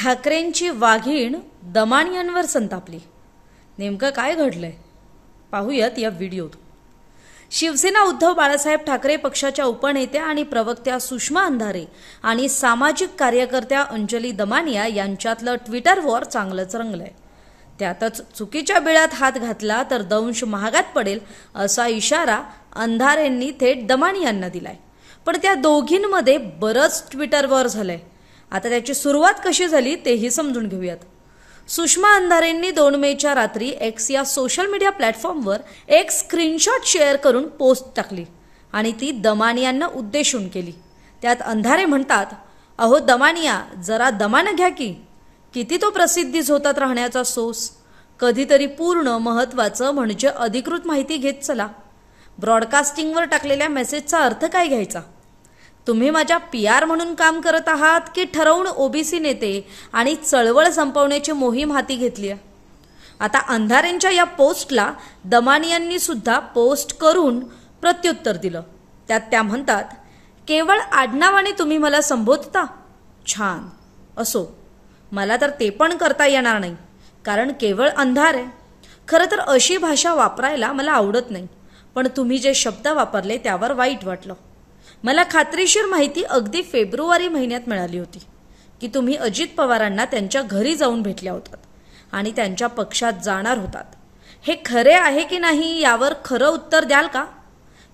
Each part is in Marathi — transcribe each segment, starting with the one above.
ठाकरेंची वाघीण दमानियांवर संतापली। नेमकं काय घडलंय पाहूयात या व्हिडिओत। शिवसेना उद्धव बाळासाहेब ठाकरे पक्षाच्या उपनेत्या आणि प्रवक्त्या सुषमा अंधारे आणि सामाजिक कार्यकर्त्या अंजली दमानिया यांच्यातलं ट्विटर वॉर चांगलंच रंगलंय। त्यातच चुकीच्या बिळात हात घातला तर दंश महागात पडेल असा इशारा अंधारेंनी थेट दमानियांना दिलाय। पण त्या दोघींमध्ये बरंच ट्विटर वॉर झालंय। आता त्याची सुरुवात कशी झाली तेही समजून घेऊयात। सुषमा अंधारेंनी 2 मेच्या रात्री एक्स या सोशल मीडिया प्लॅटफॉर्मवर एक स्क्रीनशॉट शेअर करून पोस्ट टाकली आणि ती दमानियांना उद्देशून केली। त्यात अंधारे म्हणतात, अहो दमानिया, जरा दमानं घ्या की, किती तो प्रसिद्धी झोतात राहण्याचा सोस, कधीतरी पूर्ण महत्त्वाचं म्हणजे अधिकृत माहिती घेत चला। ब्रॉडकास्टिंगवर टाकलेल्या मेसेजचा अर्थ काय घ्यायचा? तुम्ही माझ्या PR म्हणून काम करत आहात की ठरवून OBC नेते आणि चळवळ संपवण्याची मोहीम हाती घेतली आहे? आता अंधारेंच्या या पोस्टला दमानियांनी सुद्धा पोस्ट करून प्रत्युत्तर दिलं। त्यात त्या म्हणतात, केवळ आडनावाने तुम्ही मला संबोधता? छान, असो, मला तर ते पण करता येणार नाही, कारण केवळ अंधार आहे। खरं तर अशी भाषा वापरायला मला आवडत नाही, पण तुम्ही जे शब्द वापरले त्यावर वाईट वाटलं। मला खात्रीशीर माहिती अगदी फेब्रुवारी महिन्यात मिळाली होती की तुम्ही अजित पवारांना त्यांच्या घरी जाऊन भेटल्या होतात आणि त्यांच्या पक्षात जाणार होतात। हे खरे आहे की नाही यावर खरं उत्तर द्याल का?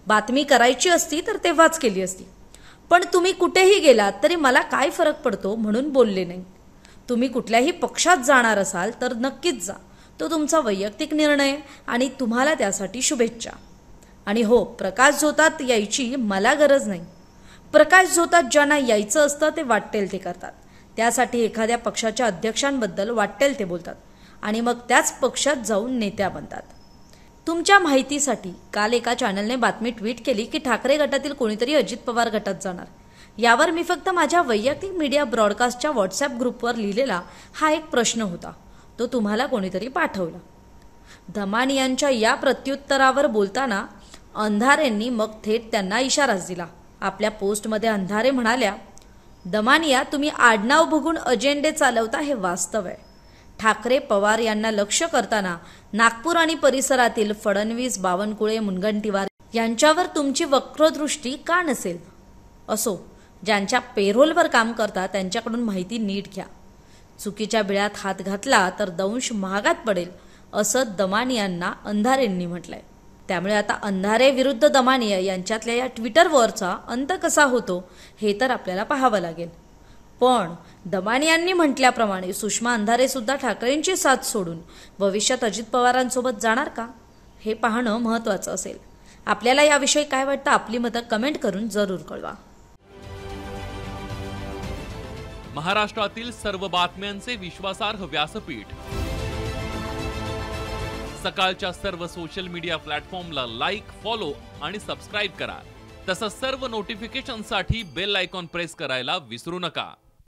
बातमी करायची असती तर तेव्हाच केली असती, पण तुम्ही कुठेही गेलात तरी मला काय फरक पडतो म्हणून बोलले नाही। तुम्ही कुठल्याही पक्षात जाणार असाल तर नक्कीच जा, तो तुमचा वैयक्तिक निर्णय आणि तुम्हाला त्यासाठी शुभेच्छा। आणि हो, प्रकाश झोतात यायची मला गरज नाही। प्रकाश झोतात ज्यांना यायचं असतं ते वाटेल ते करतात, त्यासाठी एखाद्या पक्षाच्या अध्यक्षांबद्दल वाटेल ते बोलतात आणि मग त्याच पक्षात जाऊन नेत्या बनतात। तुमच्या माहितीसाठी काल एका चॅनलने बातमी ट्विट केली की ठाकरे गटातील कोणीतरी अजित पवार गटात जाणार। यावर मी फक्त माझ्या वैयक्तिक मीडिया ब्रॉडकास्टच्या व्हॉट्सअप ग्रुपवर लिहिलेला हा एक प्रश्न होता, तो तुम्हाला कोणीतरी पाठवला। दमानियांच्या या प्रत्युत्तरावर बोलताना अंधारेंनी मग थेट त्यांना इशाराच दिला। आपल्या पोस्टमध्ये अंधारे म्हणाल्या, दमानिया, तुम्ही आडनाव बघून अजेंडे चालवता हे वास्तव आहे। ठाकरे पवार यांना लक्ष्य करताना नागपूर आणि परिसरातील फडणवीस, बावनकुळे, मुनगंटीवार यांच्यावर तुमची वक्रदृष्टी का नसेल? असो, ज्यांच्या पेरोलवर काम करता त्यांच्याकडून माहिती नीट घ्या। चुकीच्या बिळात हात घातला तर दंश महागात पडेल असं दमानियांना अंधारेंनी म्हटलंय। त्यामुळे आता अंधारे विरुद्ध दमानिया यांच्यातल्या या ट्विटर वॉरचा अंत कसा होतो हे तर आपल्याला पाहावं लागेल। पण दमानियांनी म्हटल्याप्रमाणे सुषमा अंधारे सुद्धा ठाकरेंची साथ सोडून भविष्यात अजित पवारांसोबत जाणार का हे पाहणं महत्त्वाचं असेल। आपल्याला याविषयी काय वाटतं आपली मतं कमेंट करून जरूर कळवा। महाराष्ट्रातील सर्व बातम्यांचे विश्वासार्ह व्यासपीठ, सकाळच्या सर्व सोशल मीडिया प्लॅटफॉर्मला लाईक, फॉलो आणि सबस्क्राईब करा। तसंच सर्व नोटिफिकेशनसाठी बेल आयकॉन प्रेस करायला विसरू नका।